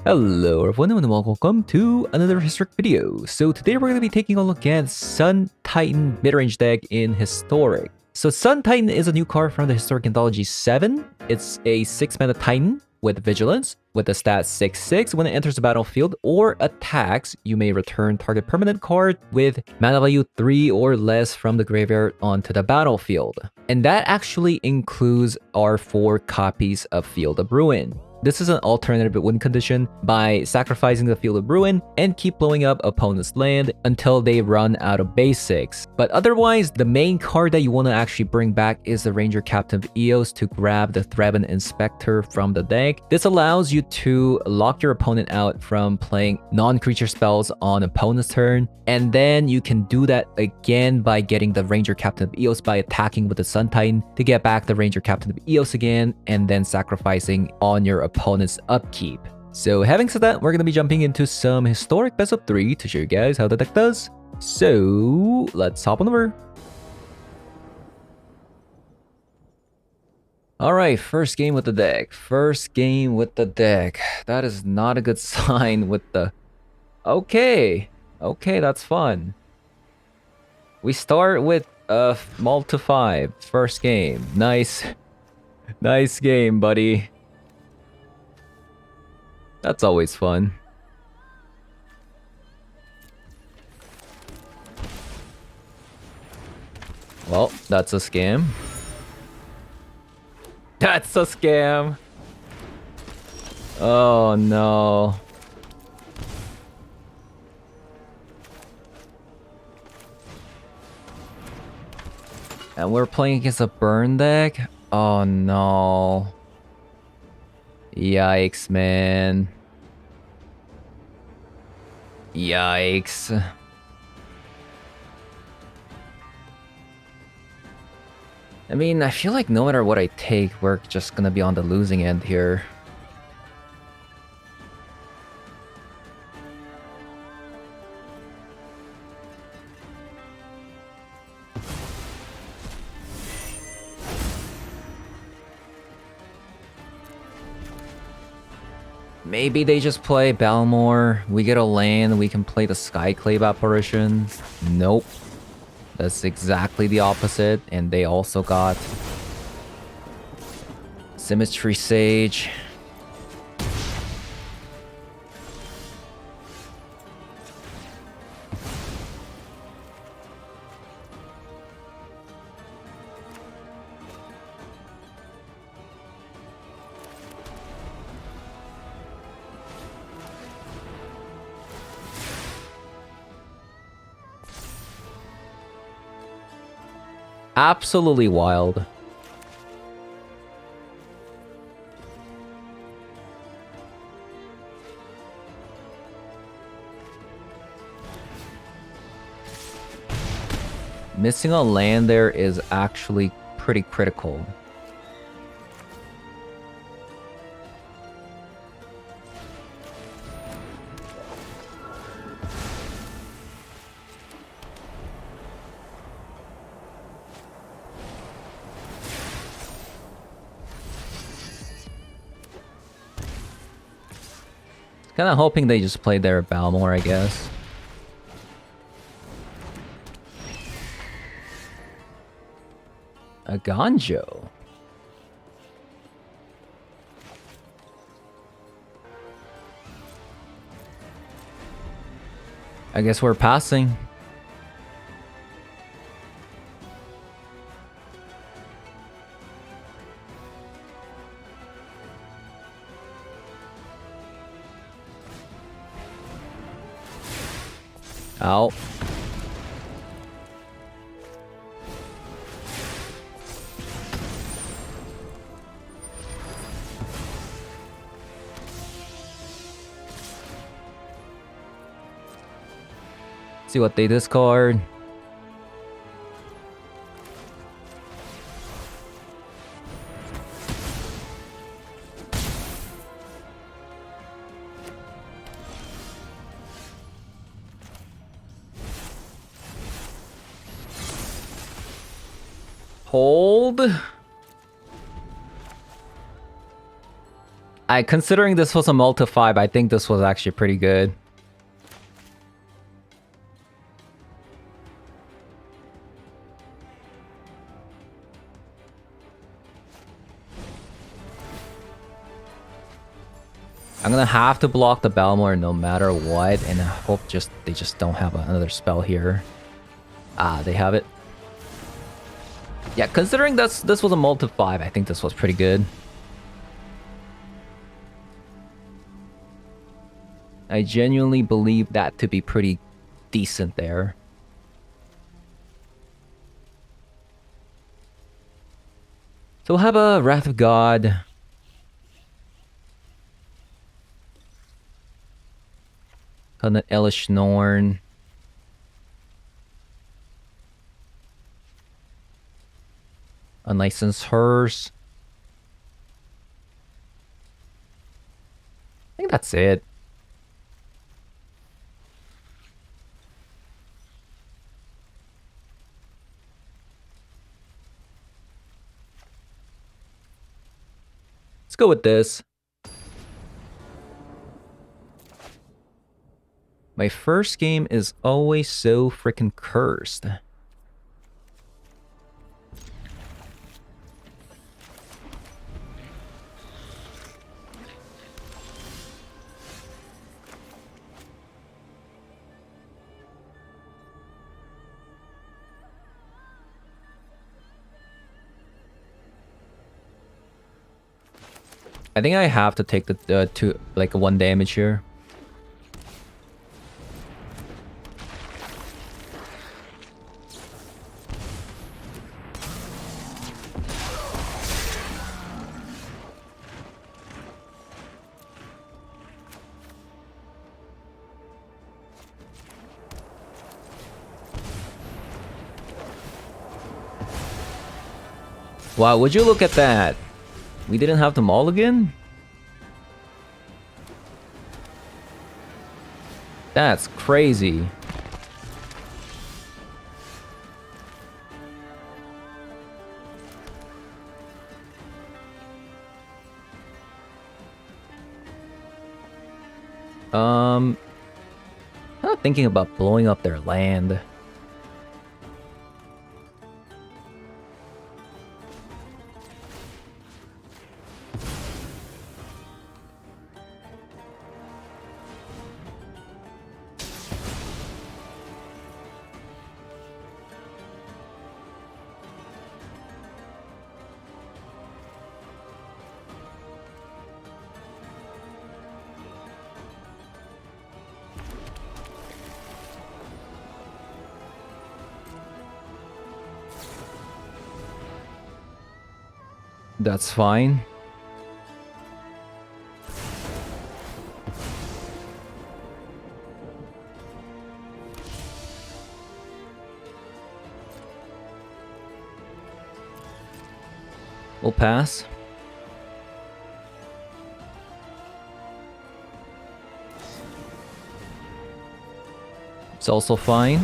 Hello everyone and welcome to another historic video. So today we're going to be taking a look at Sun Titan midrange deck in Historic. So Sun Titan is a new card from the Historic Anthology 7. It's a 6-mana Titan with Vigilance. With the stat 6/6, when it enters the battlefield or attacks, you may return target permanent card with mana value 3 or less from the graveyard onto the battlefield. And that actually includes our 4 copies of Field of Ruin. This is an alternative win condition by sacrificing the Field of Ruin and keep blowing up opponent's land until they run out of basics. But otherwise, the main card that you want to actually bring back is the Ranger Captain of Eos to grab the Threaven Inspector from the deck. This allows you to lock your opponent out from playing non-creature spells on opponent's turn, and then you can do that again by getting the Ranger Captain of Eos by attacking with the Sun Titan to get back the Ranger Captain of Eos again, and then sacrificing on your opponent's upkeep. So having said that, we're going to be jumping into some historic best of 3 to show you guys how the deck does. So let's hop on over. Alright, first game with the deck. First game with the deck. That is not a good sign with the... Okay, that's fun. We start with Mult to 5. First game. Nice game, buddy. That's always fun. Well, that's a scam. That's a scam. Oh no. And we're playing against a burn deck? Oh no. Yikes, man. Yikes. I mean, I feel like no matter what I take, we're just gonna be on the losing end here. Maybe they just play Balmor, we get a land, we can play the Skyclave Apparition. Nope. That's exactly the opposite, and they also got Symmetry Sage. Absolutely wild. Missing a land there is actually pretty critical. Kind of hoping they just played their Balmor, I guess. A Ganjo. I guess we're passing. Out. See what they discard. Hold. Considering this was a multi 5, I think this was actually pretty good. I'm gonna have to block the Balmor no matter what, and I hope they just don't have another spell here. Ah, they have it. Yeah, considering this was a multi 5, I think this was pretty good. I genuinely believe that to be pretty decent there. So we'll have a Wrath of God. An Elish Norn. Unlicensed Hers. I think that's it. Let's go with this. My first game is always so freaking cursed. I think I have to take the two, like 1 damage here. Wow, would you look at that? We didn't have the mulligan? That's crazy. I'm not thinking about blowing up their land. That's fine. We'll pass. It's also fine.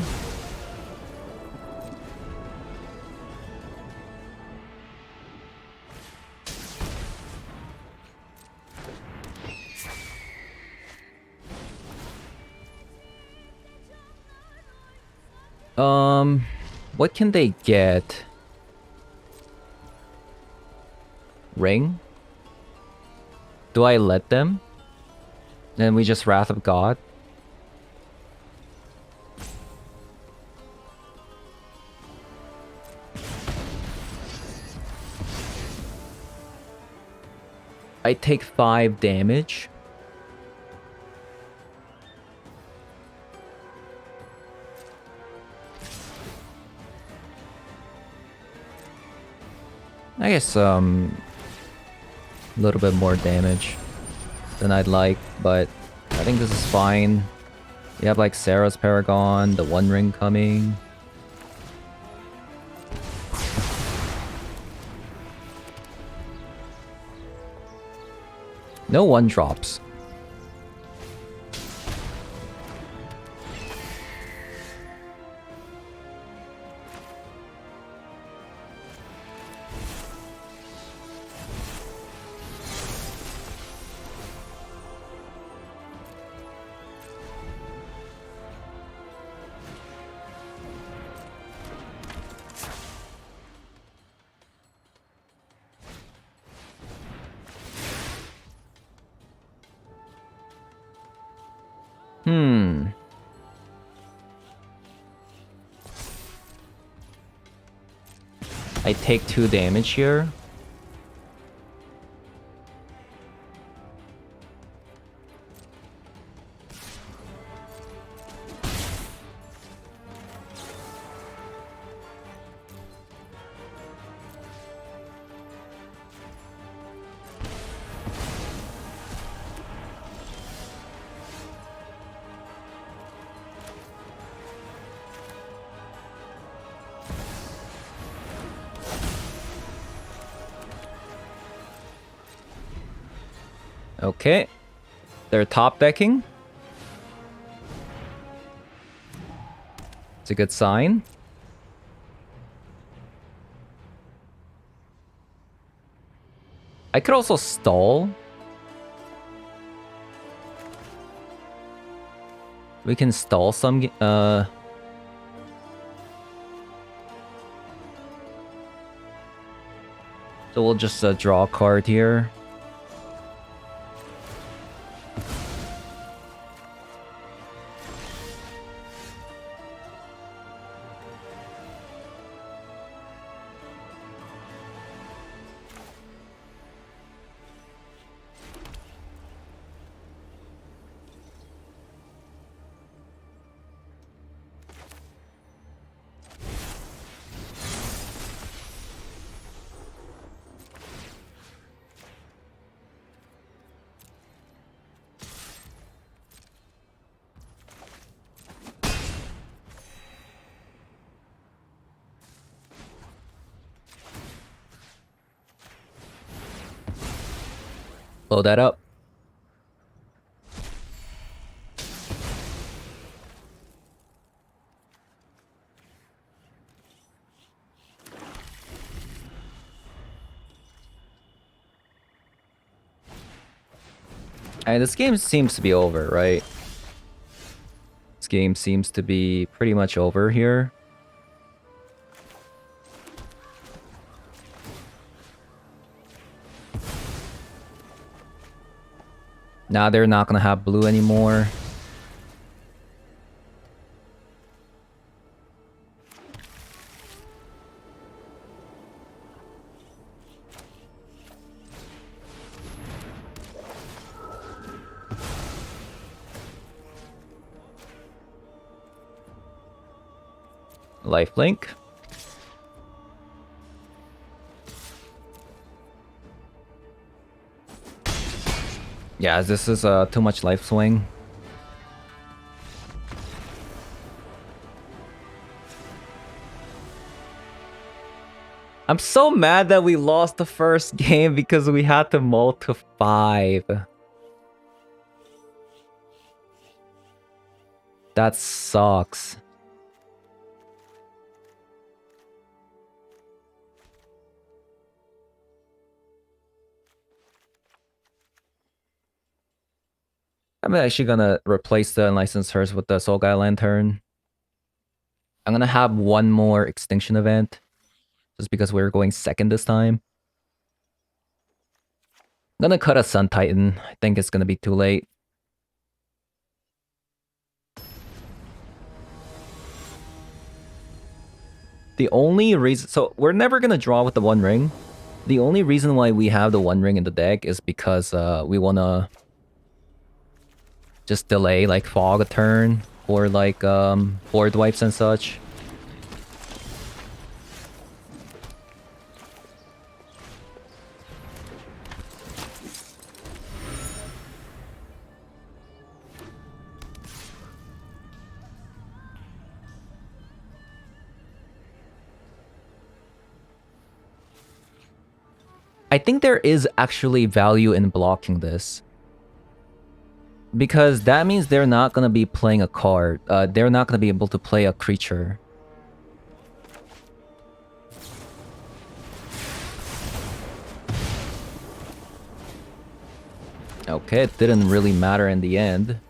What can they get? Ring? Do I let them? Then we just Wrath of God? I take 5 damage. I guess a little bit more damage than I'd like, but I think this is fine. We have like Sarah's Paragon, the One Ring coming. No 1-drops. I take 2 damage here. Okay. They're top decking. It's a good sign. I could also stall. We can stall some... So we'll just draw a card here. Blow that up. And this game seems to be over, right? This game seems to be pretty much over here. Now they're not gonna have blue anymore. Lifelink. Yeah, this is too much life swing. I'm so mad that we lost the first game because we had to mull to 5. That sucks. I'm actually gonna replace the Unlicensed Hearse with the Soul Guy Lantern. I'm gonna have one more Extinction event. Just because we're going second this time. I'm gonna cut a Sun Titan. I think it's gonna be too late. The only reason... So, we're never gonna draw with the One Ring. The only reason why we have the One Ring in the deck is because we wanna... just delay, like, Fog a turn. Or, like, board wipes and such. I think there is actually value in blocking this. Because that means they're not going to be playing a card. They're not going to be able to play a creature. Okay, it didn't really matter in the end.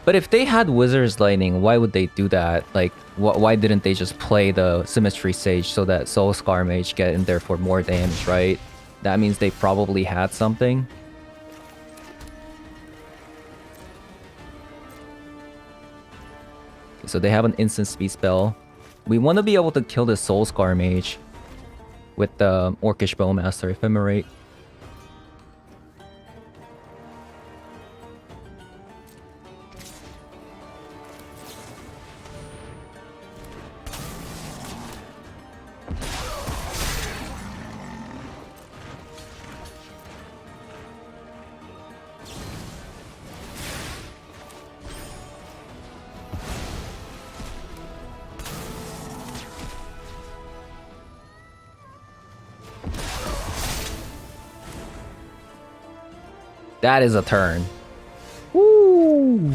But if they had Wizard's Lightning, why would they do that? Like, why didn't they just play the Symmetry Sage so that Soul Scar Mage get in there for more damage, right? That means they probably had something. So they have an instant speed spell. We want to be able to kill the Soul Scar Mage with the Orcish Bowmaster Ephemerate. That is a turn. Woo!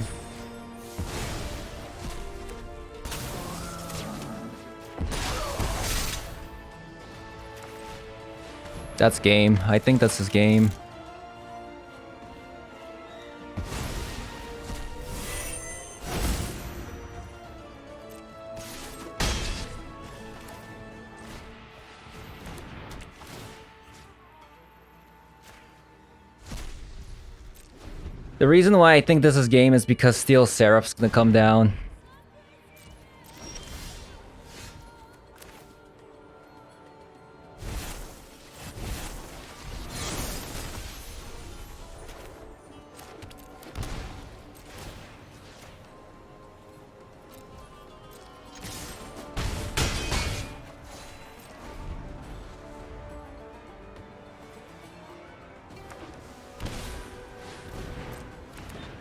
That's game. I think that's his game. The reason why I think this is game is because Steel Seraph's gonna come down.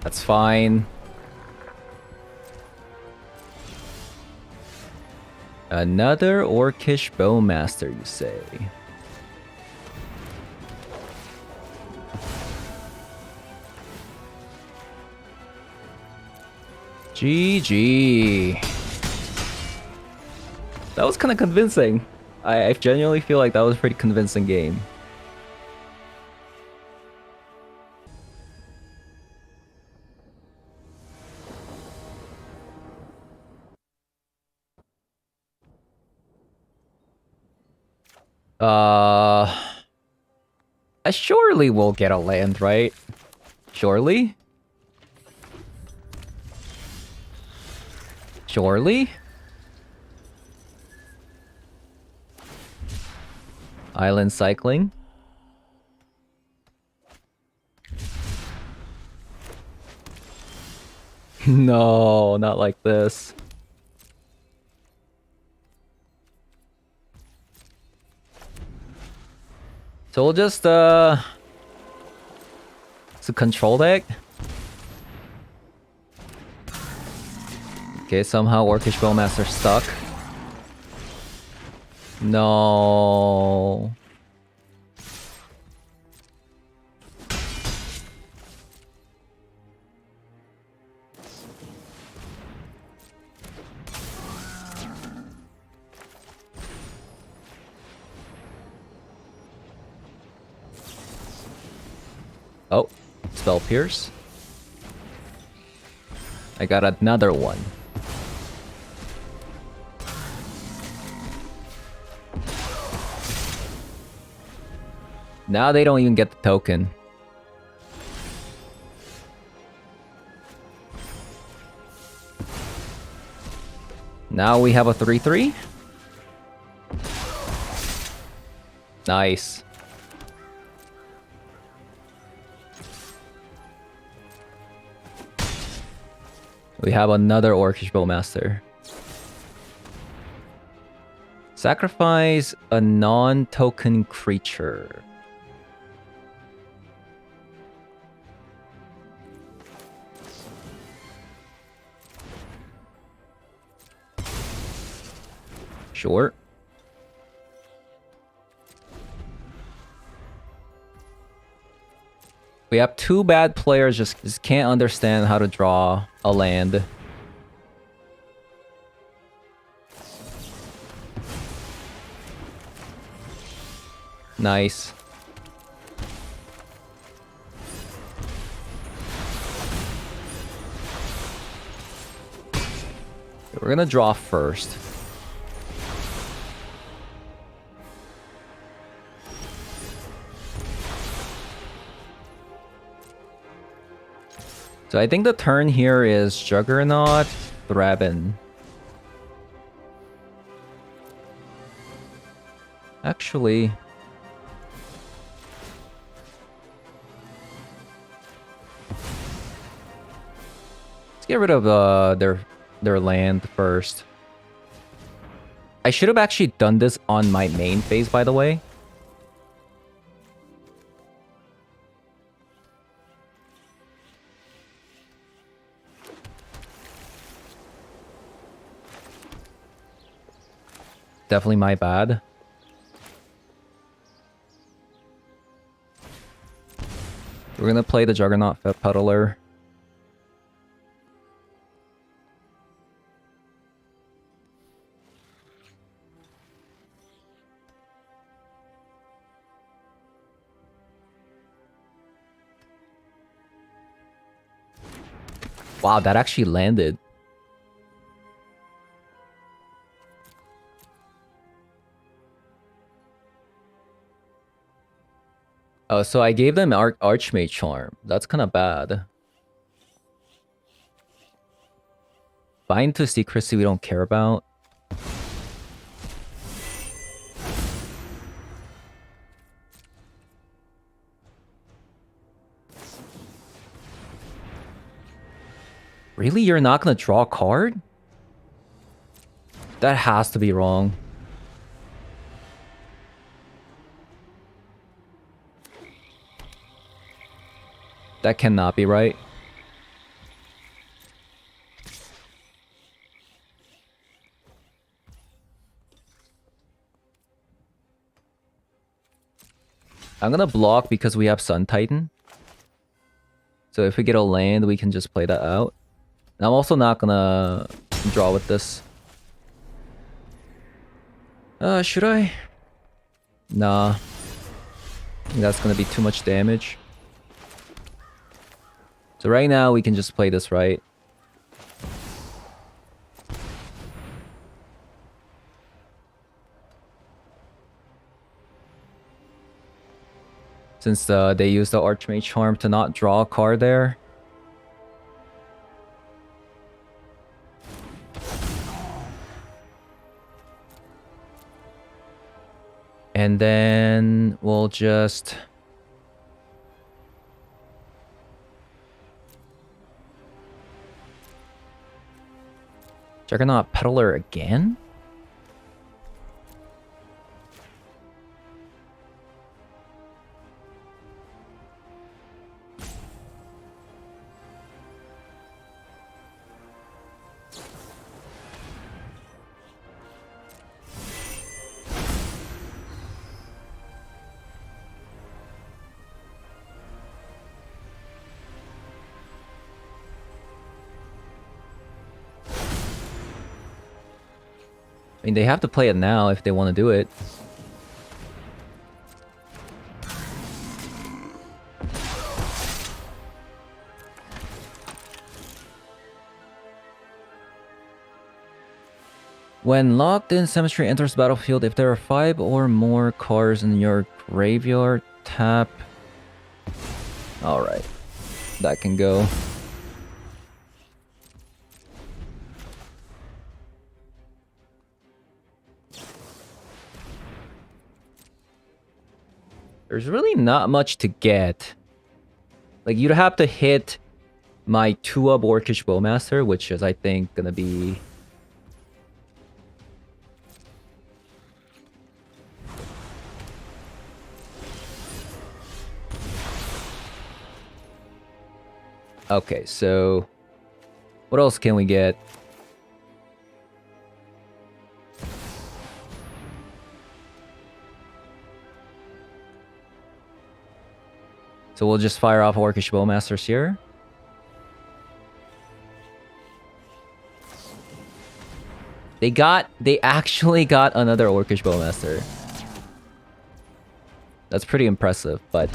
That's fine. Another Orcish Bowmaster, you say? GG. That was kind of convincing. I genuinely feel like that was a pretty convincing game. I surely will get a land, right? Surely? Surely? Island cycling? No, not like this. So we'll just, it's a control deck? Okay, somehow Orcish Bowmaster stuck. No. Oh, Spell Pierce. I got another one. Now they don't even get the token. Now we have a 3/3. Nice. We have another Orcish Bowmaster. Sacrifice a non-token creature. Sure. We have two bad players just can't understand how to draw a land. Nice. We're gonna draw first. So I think the turn here is Juggernaut, Thraben. Actually... let's get rid of their land first. I should have actually done this on my main phase, by the way. Definitely my bad. We're gonna play the Juggernaut Peddler. Wow, that actually landed. Oh, so I gave them Archmage Charm. That's kind of bad. Bind to Secrecy we don't care about. Really? You're not gonna draw a card? That has to be wrong. That cannot be right. I'm gonna block because we have Sun Titan. So if we get a land, we can just play that out. And I'm also not gonna draw with this. Should I? Nah. I think that's gonna be too much damage. So right now, we can just play this right. Since they used the Archmage Charm to not draw a card there. And then we'll just... Juggernaut Peddler again? I mean, they have to play it now if they want to do it. When locked in, Cemetery enters the battlefield. If there are 5 or more cards in your graveyard, tap. Alright. That can go. There's really not much to get. Like, you'd have to hit my 2-up Orcish Bowmaster, which is, I think, gonna be... Okay, so... what else can we get? So we'll just fire off Orcish Bowmasters here. They actually got another Orcish Bowmaster. That's pretty impressive, but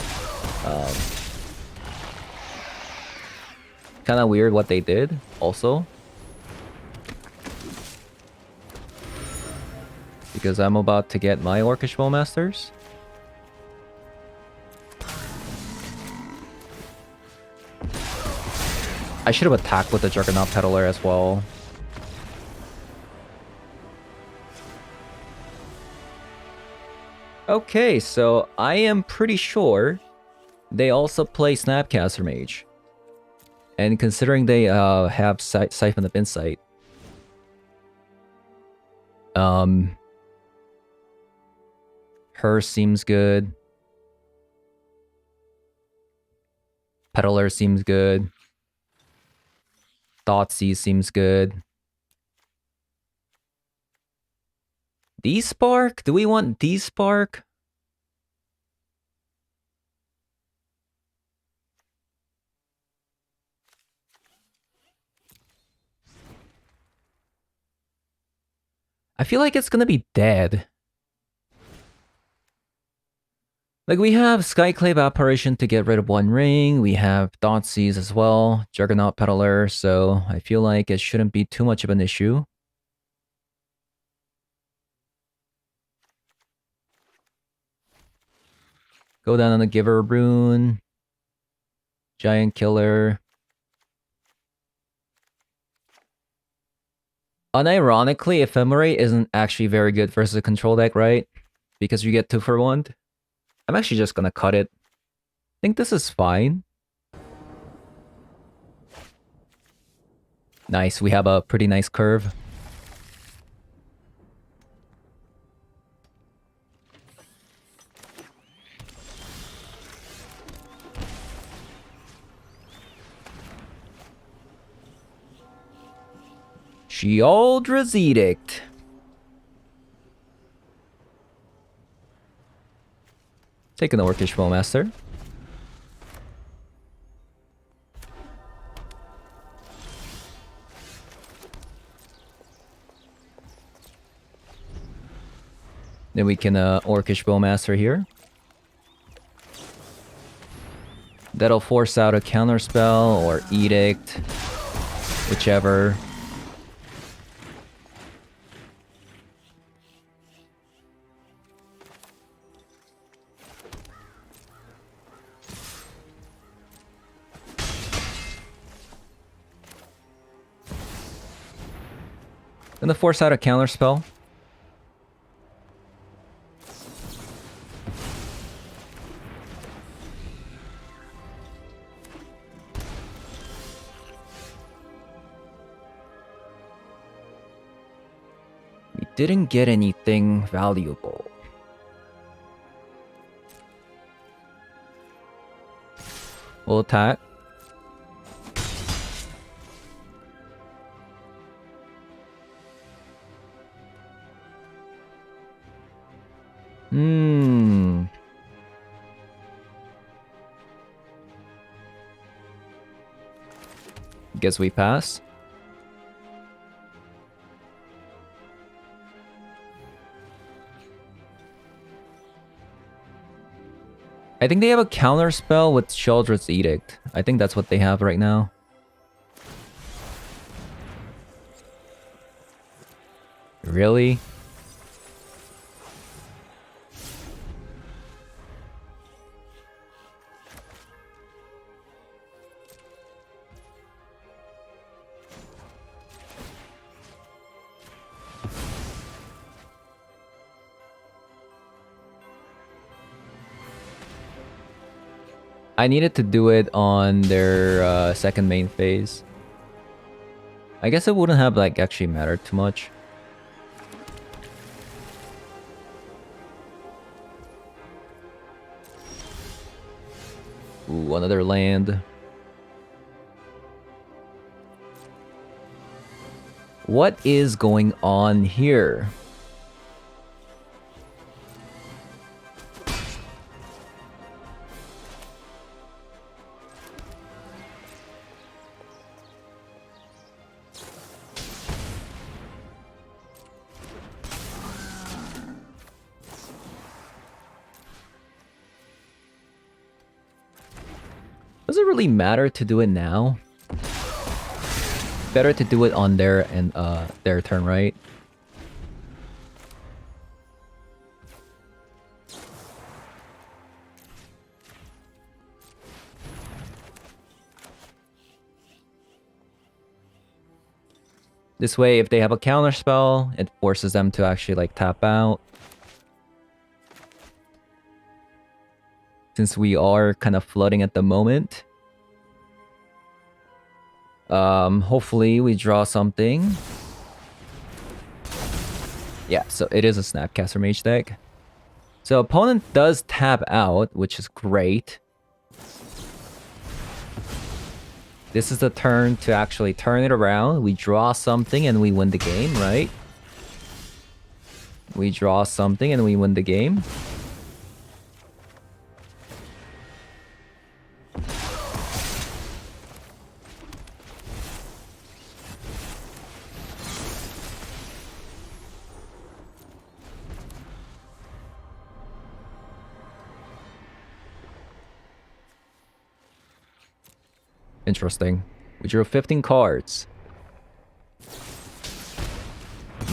kind of weird what they did also. because I'm about to get my Orcish Bowmasters. I should have attacked with the Juggernaut Peddler as well. Okay, so I am pretty sure they also play Snapcaster Mage. And considering they have Siphon of Insight, her seems good. Peddler seems good. Thoughtseize seems good. D-Spark? Do we want D-Spark? I feel like it's gonna be dead. Like, we have Skyclave Apparition to get rid of one ring, we have Thoughtseize as well, Juggernaut Peddler, so I feel like it shouldn't be too much of an issue. Go down on the Giver Rune. Giant Killer. Unironically, Ephemerate isn't actually very good versus a control deck, right? Because you get 2 for 1. I'm actually just gonna cut it. I think this is fine. Nice, we have a pretty nice curve. Shealdra's Edict. Taking the Orcish Bowmaster. Then we can Orcish Bowmaster here. That'll force out a counterspell or Edict, whichever. Gonna force out a counterspell. We didn't get anything valuable. We'll attack. Guess we pass. I think they have a counter spell with Shealdra's Edict. I think that's what they have right now. Really? I needed to do it on their second main phase. I guess it wouldn't have like actually mattered too much. Ooh, another land. What is going on here? Does it really matter to do it now? Better to do it on their turn, right? This way, if they have a counter spell, it forces them to actually like tap out. Since we are kind of flooding at the moment. Hopefully we draw something. Yeah, so it is a Snapcaster Mage deck. So opponent does tap out, which is great. This is the turn to actually turn it around. We draw something and we win the game, right? We draw something and we win the game. Interesting. We drew 15 cards.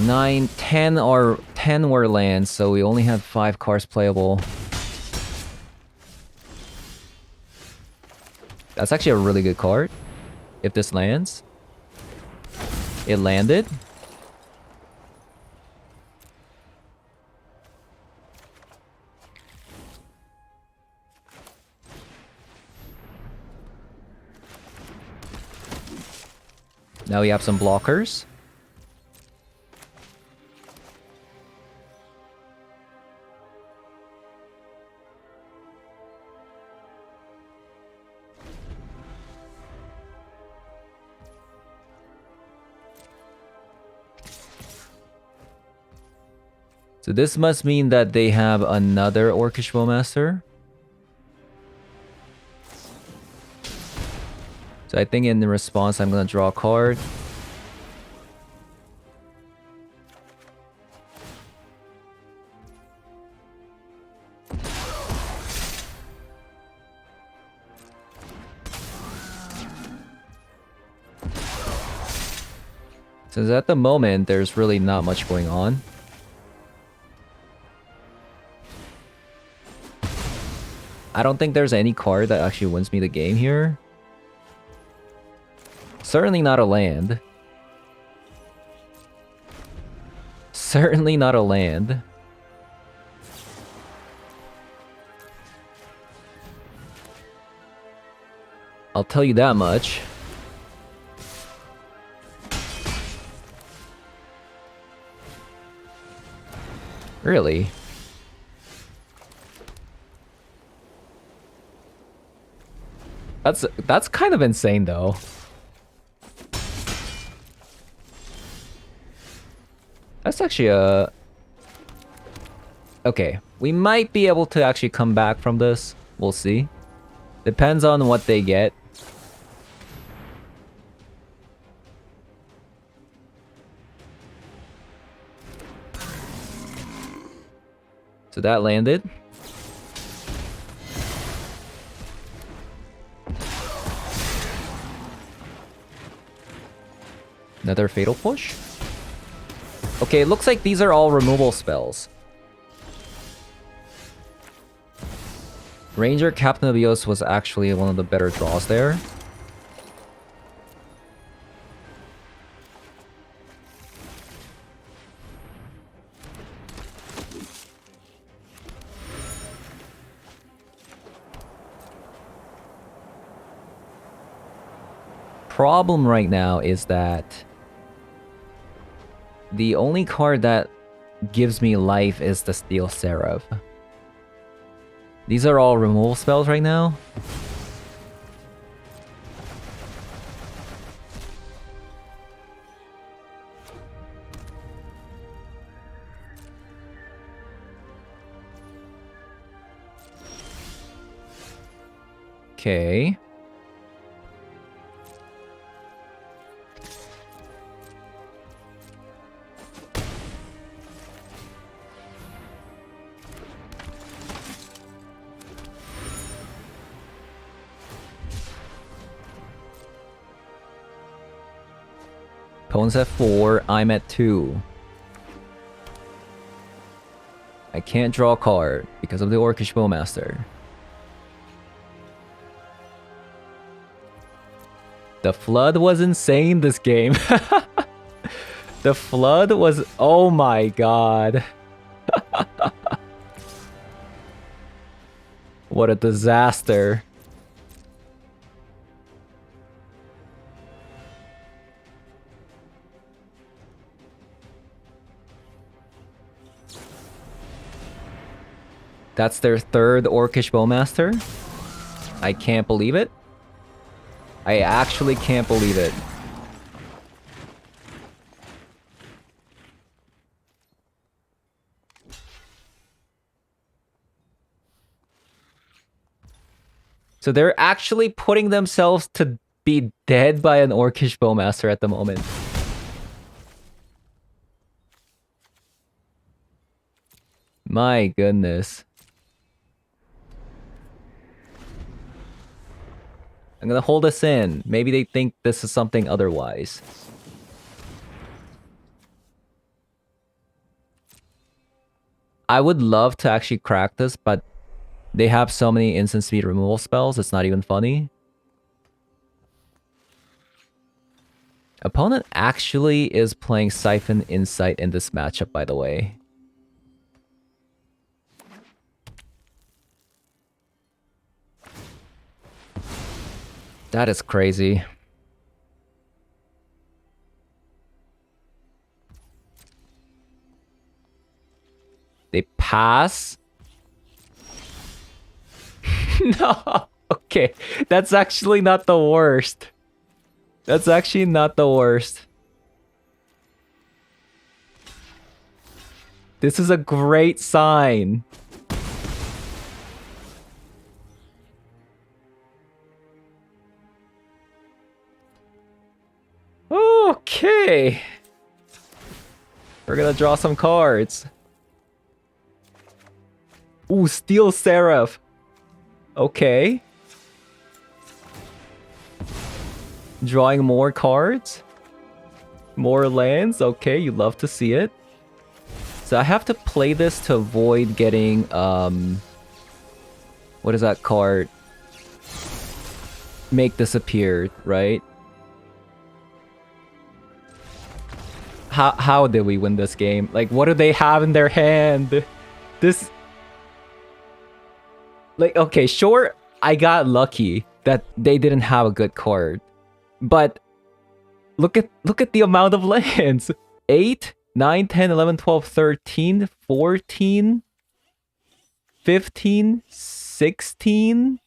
9, 10 or 10 were lands, so we only had 5 cards playable. That's actually a really good card. If this lands. It landed. Now we have some blockers. So this must mean that they have another Orcish Bowmaster. So I think in response, I'm gonna draw a card. Since at the moment, there's really not much going on. I don't think there's any card that actually wins me the game here. Certainly not a land. Certainly not a land. I'll tell you that much. Really? That's kind of insane though. That's actually a... Okay, we might be able to actually come back from this. We'll see. Depends on what they get. So that landed. Another Fatal Push. Okay, it looks like these are all removal spells. Ranger Captain of Eos was actually one of the better draws there. Problem right now is that the only card that gives me life is the Steel Seraph. These are all removal spells right now. Okay. Opponent's at 4, I'm at 2. I can't draw a card because of the Orcish Bowmaster. The flood was insane this game. The flood was... Oh my god. What a disaster. That's their third Orcish Bowmaster. I can't believe it. I actually can't believe it. So they're actually putting themselves to be dead by an Orcish Bowmaster at the moment. My goodness. I'm gonna hold this in. Maybe they think this is something otherwise. I would love to actually crack this, but they have so many instant speed removal spells, it's not even funny. Opponent actually is playing Siphon Insight in this matchup, by the way. That is crazy. They pass. No, okay. That's actually not the worst. That's actually not the worst. This is a great sign. Okay. We're gonna draw some cards. Ooh, Steel Seraph. Okay. Drawing more cards. More lands. Okay, you love to see it. So I have to play this to avoid getting, what is that card? Make disappear, right? How did we win this game? Like, what do they have in their hand? This... Like, okay, sure, I got lucky that they didn't have a good card. But look at the amount of lands. 8, 9, 10, 11, 12, 13, 14, 15, 16,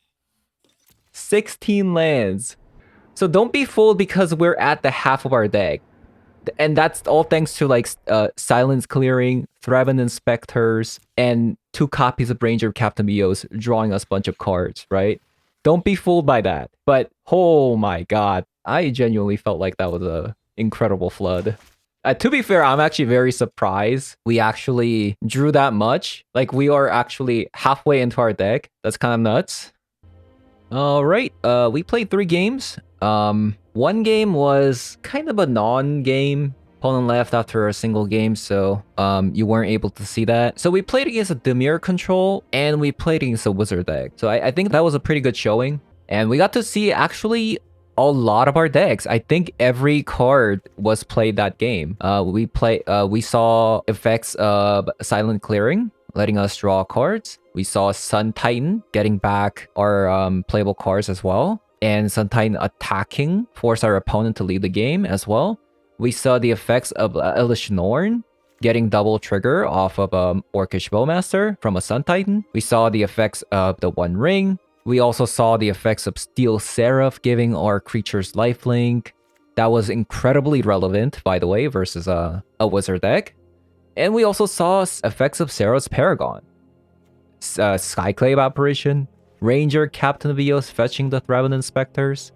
16 lands. So don't be fooled because we're at the half of our deck. And that's all thanks to like Silence Clearing, Thraben Inspectors, and 2 copies of Ranger Captain BOs drawing us a bunch of cards, right? Don't be fooled by that. But oh my god, I genuinely felt like that was a incredible flood. To be fair, I'm actually very surprised we actually drew that much. Like, we are actually halfway into our deck. That's kind of nuts. Alright, we played 3 games. One game was kind of a non-game. Opponent left after a single game, so you weren't able to see that. So we played against a Dimir control, and we played against a Wizard deck. So I think that was a pretty good showing. And we got to see actually a lot of our decks. I think every card was played that game. We saw effects of Silent Clearing, letting us draw cards. We saw Sun Titan getting back our playable cards as well. And Sun Titan attacking, force our opponent to leave the game as well. We saw the effects of Elish Norn getting double trigger off of Orcish Bowmaster from a Sun Titan. We saw the effects of the One Ring. We also saw the effects of Steel Seraph giving our creatures lifelink. That was incredibly relevant, by the way, versus a Wizard deck. And we also saw effects of Seraph's Paragon. Skyclave Apparition. Ranger Captain Vios fetching the Thraben Inspectors.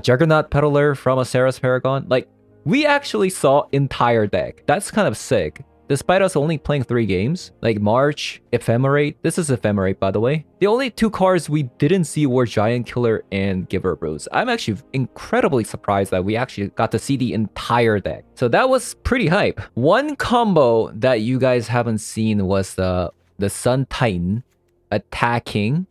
Juggernaut Peddler from a Seraph's Paragon. Like, we actually saw entire deck. That's kind of sick. Despite us only playing 3 games, like March, Ephemerate. This is Ephemerate, by the way. The only 2 cards we didn't see were Giant Killer and Giver Rose. I'm actually incredibly surprised that we actually got to see the entire deck. So that was pretty hype. One combo that you guys haven't seen was the Sun Titan attacking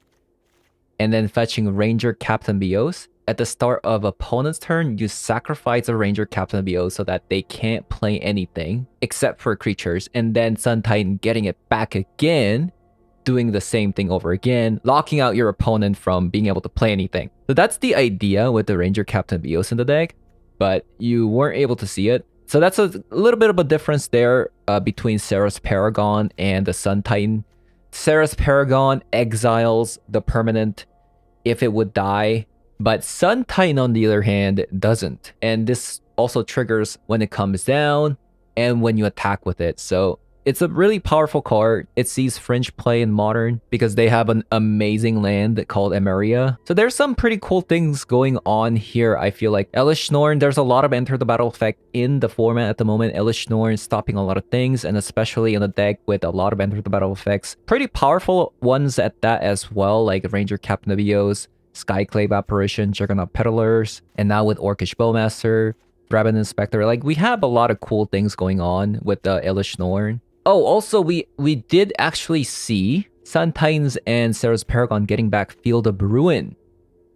and then fetching Ranger Captain Bios. at the start of opponent's turn, you sacrifice a Ranger Captain of BO so that they can't play anything except for creatures, and then Sun Titan getting it back again, doing the same thing over again, locking out your opponent from being able to play anything. So that's the idea with the Ranger Captain BOs in the deck, but you weren't able to see it. So that's a little bit of a difference there between Sarah's Paragon and the Sun Titan. Sarah's Paragon exiles the permanent if it would die, but Sun Titan on the other hand doesn't. And this also triggers when it comes down and when you attack with it. So it's a really powerful card. It sees fringe play in Modern because they have an amazing land called Emeria. So there's some pretty cool things going on here, I feel like. Elish Norn, there's a lot of enter the battle effect in the format at the moment. Elish Norn is stopping a lot of things, and especially in the deck with a lot of enter the battle effects. Pretty powerful ones at that as well, like Ranger Captain of Eos, Skyclave Apparition, Juggernaut Peddlers, and now with Orcish Bowmaster, Rabbit Inspector. Like, we have a lot of cool things going on with the Elish Norn. Oh, also, we did actually see Sun Titans and Sarah's Paragon getting back Field of Ruin.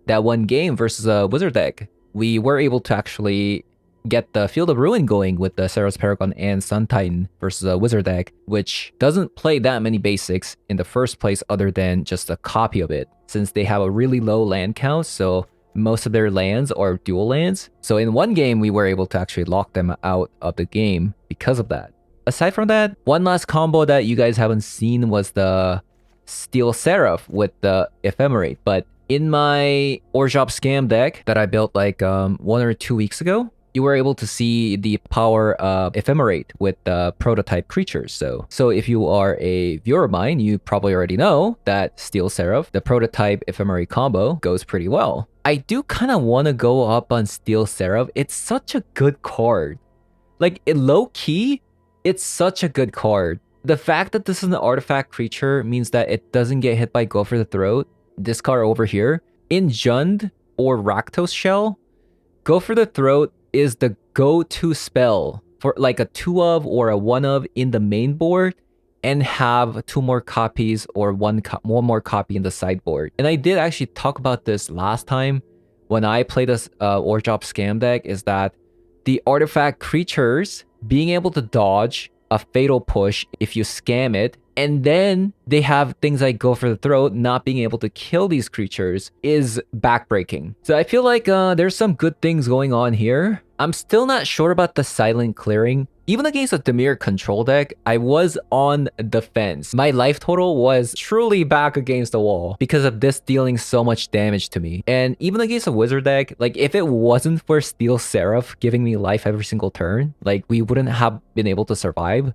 That one game versus a Wizard deck. We were able to actually get the Field of Ruin going with the Sarah's Paragon and Sun Titan versus a Wizard deck, which doesn't play that many basics in the first place other than just a copy of it, since they have a really low land count, so most of their lands are dual lands. So in one game, we were able to actually lock them out of the game because of that. Aside from that, one last combo that you guys haven't seen was the Steel Seraph with the Ephemerate. But in my Orzhov Scam deck that I built like 1 or 2 weeks ago, you were able to see the power of Ephemerate with the prototype creatures. So if you are a viewer of mine, you probably already know that Steel Seraph, the prototype Ephemerate combo, goes pretty well. I do kind of want to go up on Steel Seraph. It's such a good card. Like, low-key, it's such a good card. The fact that this is an artifact creature means that it doesn't get hit by Go for the Throat. This card over here, in Jund or Rakdos Shell, Go for the Throat is the go-to spell for like a 2 of or a 1 of in the main board, and have 2 more copies or one more copy in the sideboard. And I did actually talk about this last time when I played this Orzhov Scam deck, is that the artifact creatures being able to dodge a fatal push if you scam it, and then they have things like Go for the Throat, not being able to kill these creatures, is backbreaking. So I feel like there's some good things going on here. I'm still not sure about the silent clearing. Even against a Dimir control deck, I was on the fence. My life total was truly back against the wall because of this dealing so much damage to me. And even against a Wizard deck, like, if it wasn't for Steel Seraph giving me life every single turn, like, we wouldn't have been able to survive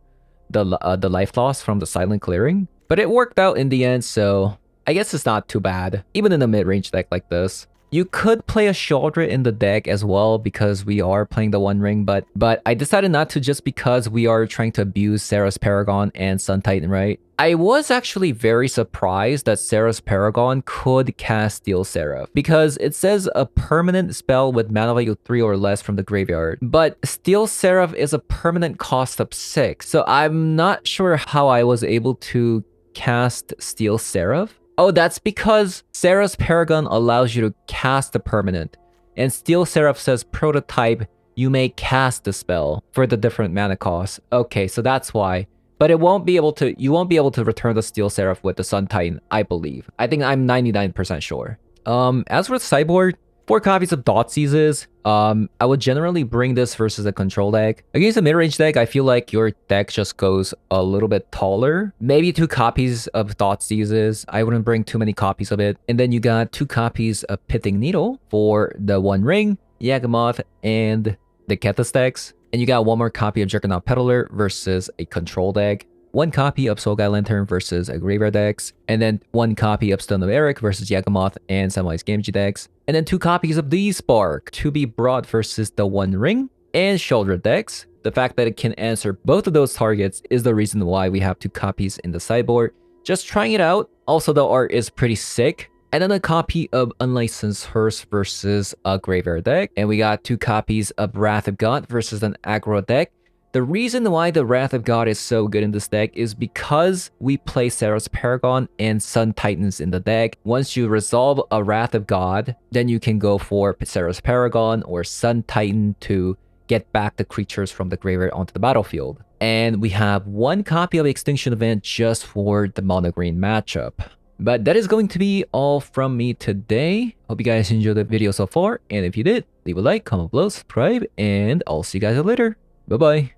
the life loss from the silent clearing. But it worked out in the end, so I guess it's not too bad, even in a mid-range deck like this. You could play a Shaldred in the deck as well because we are playing the One Ring, but I decided not to just because we are trying to abuse Sarah's Paragon and Sun Titan, right? I was actually very surprised that Sarah's Paragon could cast Steel Seraph because it says a permanent spell with mana value 3 or less from the graveyard. But Steel Seraph is a permanent cost of 6, so I'm not sure how I was able to cast Steel Seraph. Oh, that's because Sarah's Paragon allows you to cast the permanent, and Steel Seraph says prototype, you may cast the spell for the different mana costs. Okay, so that's why. But you won't be able to return the Steel Seraph with the Sun Titan, I believe. I think I'm 99% sure. As for the sideboard, 4 copies of Thoughtseizes. I would generally bring this versus a control deck. Against a mid-range deck, I feel like your deck just goes a little bit taller. Maybe 2 copies of Thoughtseizes. I wouldn't bring too many copies of it. And then you got 2 copies of Pithing Needle for the One Ring, Yagamoth, and the Kethis decks. And you got 1 more copy of Juggernaut Peddler versus a control deck. 1 copy of Soulguide Lantern versus a graveyard decks, and then 1 copy of Stone of Eric versus Yagamoth and Samwise Gamgee decks, and then 2 copies of the Spark to be brought versus the One Ring and Shaldred decks. The fact that it can answer both of those targets is the reason why we have 2 copies in the sideboard. Just trying it out. Also, the art is pretty sick. And then a copy of Unlicensed Hearse versus a graveyard deck, and we got 2 copies of Wrath of God versus an aggro deck. The reason why the Wrath of God is so good in this deck is because we play Serra's Paragon and Sun Titans in the deck. Once you resolve a Wrath of God, then you can go for Serra's Paragon or Sun Titan to get back the creatures from the graveyard onto the battlefield. And we have one copy of Extinction Event just for the mono green matchup. But that is going to be all from me today. Hope you guys enjoyed the video so far, and if you did, leave a like, comment below, subscribe, and I'll see you guys later. Bye bye.